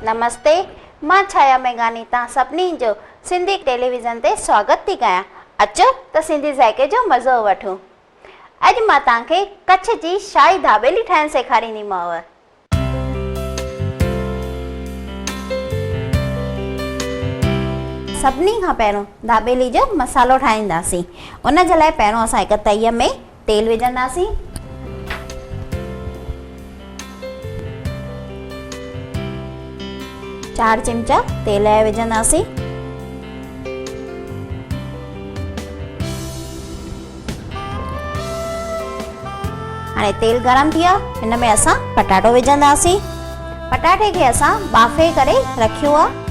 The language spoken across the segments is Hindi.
नमस्ते, मां छाया मेघानी तव्हां सभिनी जो सिंधी टेलीविज़न ते स्वागत थी कयां। अचो त सिंधी ज़ाइके जो मज़ो वठूं। अॼु मां तव्हांखे कच्छ जी शाही दाबेली ठाहिणु सेखारींदीमांव। सभिनी खां पहिरियों दाबेली जो मसालो ठाहींदासीं। उन जे लाइ पहिरियों असां हिकु तईअ में तेल विझंदासीं। चार चिमचा तेल विझंदासीं। हाणे तेल गरम थी वियो, हिन में असां पटाटो विझंदासीं। पटाटे खे असां बाफ़े करे रखियो आहे।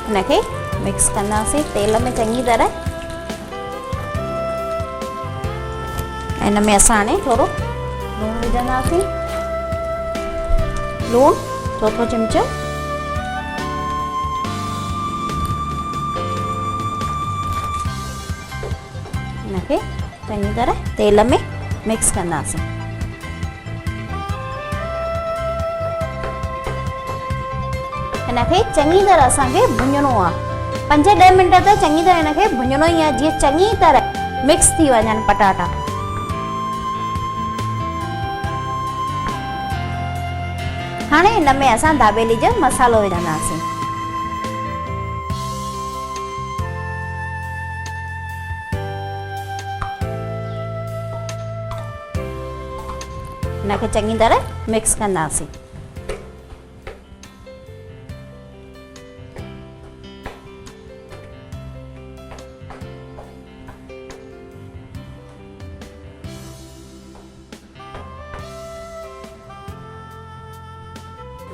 इनखे मिक्स कंदासीं तेल में चङी तरह। इन में असां हाणे थोरो लूणु विझंदासीं। लूणु चौथो चिमचो। इनखे चङी तरह तेल में मिक्स कंदासीं। इनखे चङी तरह असांखे भुञणो आहे। 5-10 मिंट त चङी तरह इनखे भुञणो ई आहे, जीअं चङी तरह मिक्स थी वञनि पटाटा। हाणे हिन में असां दाबेली जो मसालो विझंदासीं। इनखे चङी तरह मिक्स कंदासीं।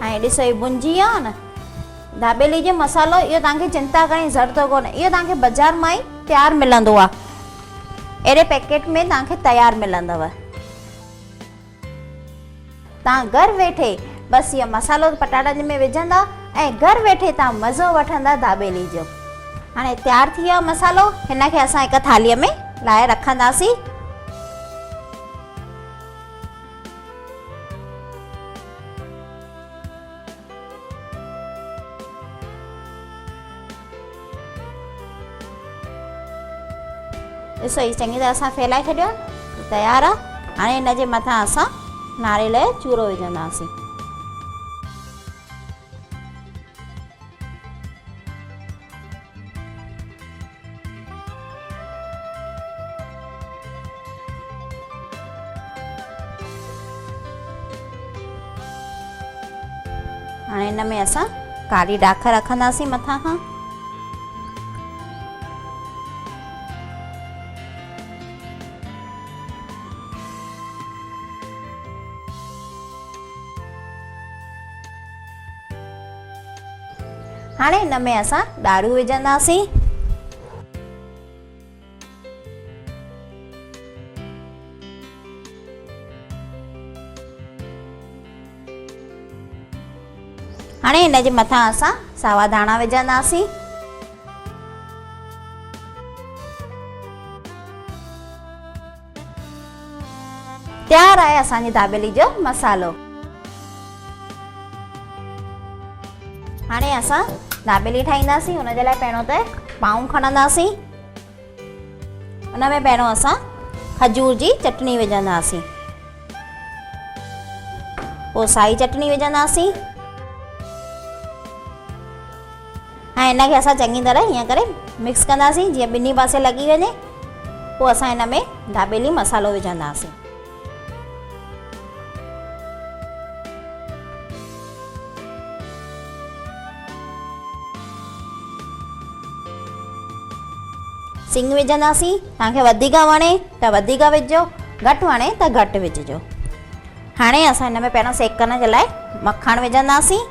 हाणे ॾिसो ही भुंजी वियो आहे न दाबेली जो मसालो। इहो तव्हांखे चिंता करण जी ज़रूरत कोन्हे, इहो तव्हांखे बाज़ार मां ई तयारु मिलंदो आहे। अहिड़े पैकेट में तव्हांखे तयारु मिलंदव। तव्हां घरु वेठे बसि इहो मसालो पटाटनि में विझंदा ऐं घरु वेठे तव्हां मज़ो वठंदा दाबेली जो। हाणे तयारु थी वियो मसालो। हिनखे असां हिकु थालीअ में लाहे रखंदासीं। ॾिसो ही चङी तरह असां फैलाए छॾियो, तयारु आहे। हाणे हिन जे मथां असां नारेल जो चूरो विझंदासीं। हाणे हिन में असां कारी ॾाख रखंदासीं मथां खां। हाणे हिन में असां ॾाढ़ू विझंदासीं। हाणे हिन जे मथां असां सावा धाणा विझंदासीं। तयारु आहे असांजी दाबेली जो मसालो। हाणे असां दाबेली ठाहींदासीं। हुन जे लाइ पहिरियों त पाऊं खणंदासीं। हुन में पहिरियों असां खजूर जी चटनी विझंदासीं। पोइ साई चटनी विझंदासीं। ऐं हिनखे असां चङी तरह हीअं करे मिक्स कंदासीं जीअं ॿिन्ही पासे लॻी वञे। पोइ असां हिन में दाबेली मसालो विझंदासीं। सिंग विझंदासीं। तव्हांखे वधीक वणे त वधीक विझो, घटि वणे त घटि विझिजो। हाणे असां हिन में पहिरियों सेकण जे लाइ मखण विझंदासीं।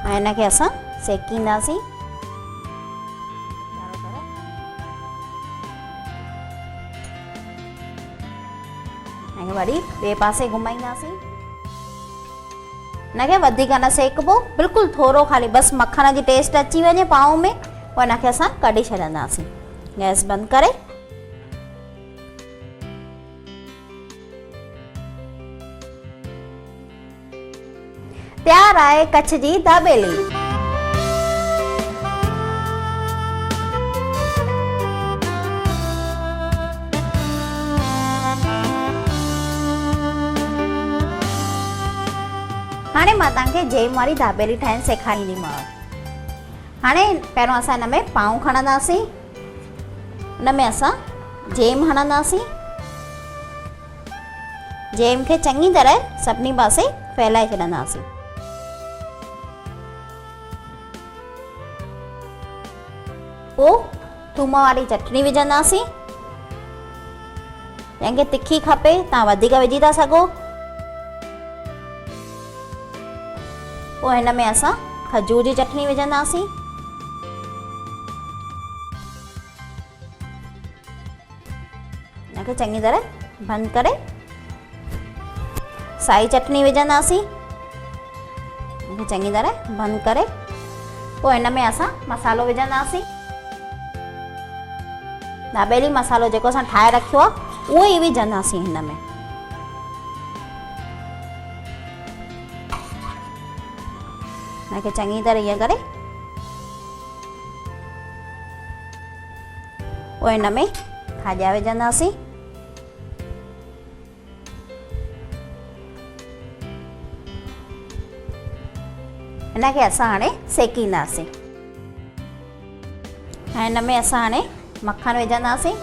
हिनखे असां सेकींदासीं। ऐं वरी ॿिए पासे घुमाईंदासीं। हिनखे वधीक न सेकबो, बिल्कुलु थोरो ख़ाली बसि मखण जी टेस्ट अची वञे पाव में, पोइ हिनखे असां कढी छॾंदासीं। गैस बंदि करे तयार आहे कच्छ जी दाबेली। हाणे मां तव्हांखे जेम वारी दाबेली ठाहिण सेखारींदीमांव। हाणे पहिरों असां हिन में पाव खणंदासीं, हुन में असां जेम हणंदासीं। जेम खे चङी तरह सभिनी पासे फैलाए छॾंदासीं। पोइ थूम वारी चटणी विझंदासीं। जंहिंखे तिखी खपे तव्हां वधीक विझी था सघो। पोइ हिन में असां खजूर जी चटणी विझंदासीं। हिनखे चङी तरह बंदि करे साई चटणी विझंदासीं। हिनखे चङी तरह बंदि करे पोइ हिन में असां मसालो विझंदासीं। दाबेली मसालो जेको असां ठाहे रखियो आहे उहो ई विझंदासीं हिन में। हिनखे चङी तरह ईअं करे पोइ हिन में खाॼा विझंदासीं। हिनखे असां हाणे सेकींदासीं। ऐं हिन में असां हाणे मखण विझंदासीं।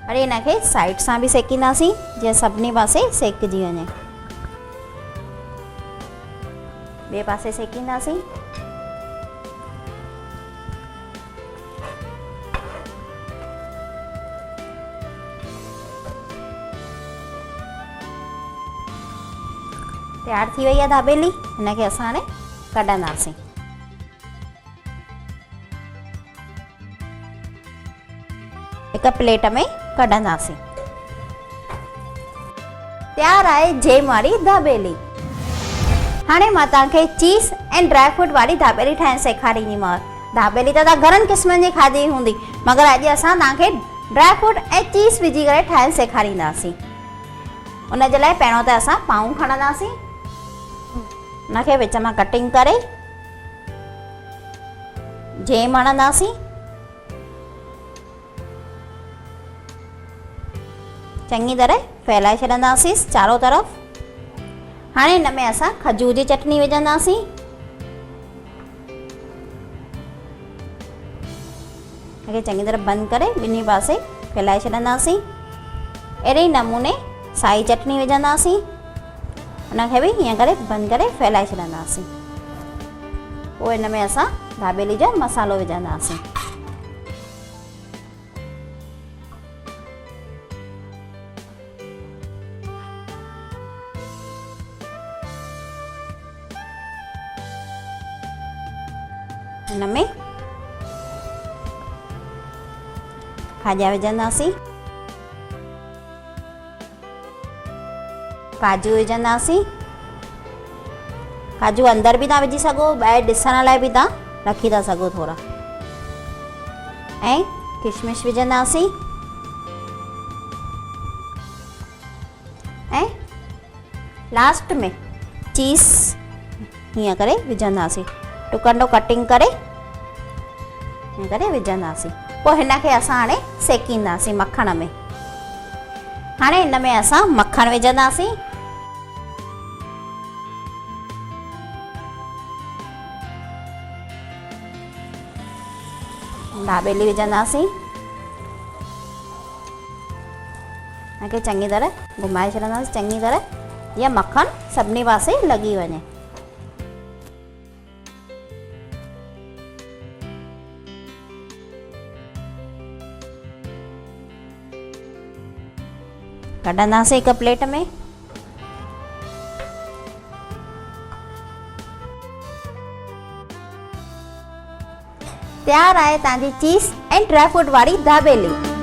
अरे हिनखे साइड सां बि सेकींदासीं जीअं सभिनी पासे सेकिजी वञे। ॿिए पासे सेकींदासीं। तयार थी वई आहे दाबेली। हिनखे असां हाणे कढंदासीं। हिकु प्लेट में कढंदासीं। तयार आहे जेम वारी दाबेली। हाणे मां तव्हांखे चीज़ ऐं ड्राई फ्रूट वारी दाबेली ठाहिण सेखारींदीमांव। दाबेली त तव्हां घणनि क़िस्मनि जी खाधी हूंदी, मगर अॼु असां तव्हांखे ड्राई फ्रूट ऐं चीज़ विझी करे ठाहिण सेखारींदासीं। उन जे लाइ पहिरों त असां पाव खणंदासीं। हुनखे विच मां कटिंग करे जेम हणंदासीं। चङी तरह फैलाए छॾंदासीं चारों तरफ़। हाणे हिन में असां खजूर जी चटनी विझंदासीं। हिनखे चङी तरह बंदि करे ॿिन्ही पासे फैलाए छॾंदासीं। अहिड़े ई नमूने साई चटनी विझंदासीं। हुनखे बि हीअं करे बंदि करे फैलाए छॾंदासीं। पोइ हिन में असां दाबेली जो मसालो विझंदासीं। हिन में खाॼा विझंदासीं। काजू विझंदासीं। काजू अंदर बि तव्हां विझी सघो, ॿाहिरि ॾिसण लाइ बि तव्हां रखी था सघो थोरा। ऐं किशमिश विझंदासीं। ऐं लास्ट में चीज़ हीअं करे विझंदासीं। टुकंडो कटिंग करे हीअं करे विझंदासीं। पोइ हिनखे असां हाणे सेकींदासीं मखण में। हाणे हिन में असां मखण विझंदासीं। दाबेली विझंदासीं। हिनखे चङी तरह घुमाए छॾंदासीं, चङी तरह जीअं मखण सभिनी पासे लॻी वञे। कढंदासीं हिक प्लेट में। तैयार आहे तव्हांजी चीज़ ऐं ड्राई फ्रूट वारी दाबेली।